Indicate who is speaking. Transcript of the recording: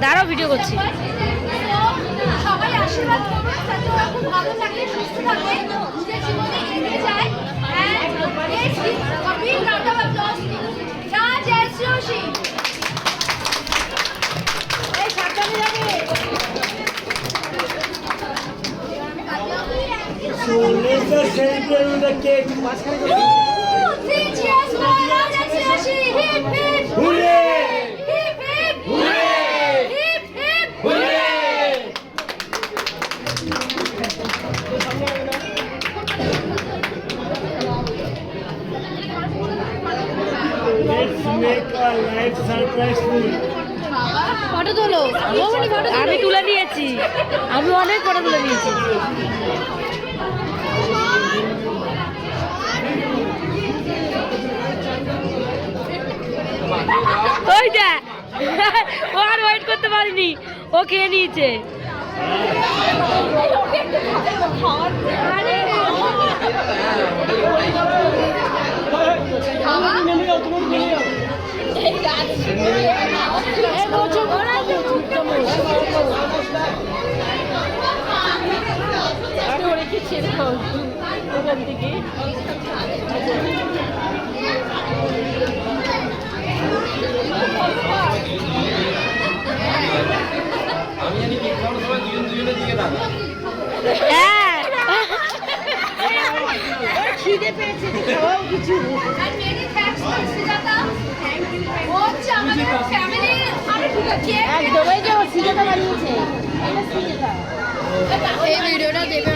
Speaker 1: দাঁড়াও ভিডিও করছি।
Speaker 2: সবাই আশীর্বাদ করুন যাতে ওরা খুব ভালো থাকে, সুস্থ থাকে, নিজের জীবনে এগিয়ে যায়। And let's give a big round of applause to Raj S. Joshi. এই সাবধানে যাবে।
Speaker 3: So let's just celebrate with the cake.
Speaker 2: 3 cheers for Raj S. Joshi. Hip hip
Speaker 3: Hooray!
Speaker 2: hip hip
Speaker 3: Hooray!
Speaker 2: hip hip.
Speaker 3: Hooray! Let's make our life surpriseful.
Speaker 1: Photo তোলো। আমি তুলে নিয়েছি, আমি অনেক photo তুলে নিয়েছি। ওইটা ও আর ওয়েট করতে পারিনি, ও খেয়ে নিয়েছে। খিদে পেয়েছে, খাওয়াও কিছু।
Speaker 2: And many thanks to Sujata. Thank you. ও হচ্ছে আমাদের ফ্যামিলি কেক
Speaker 1: একদমই যে ও সিজাটা বানিয়েছে।
Speaker 2: এই ভিডিওটা দেবে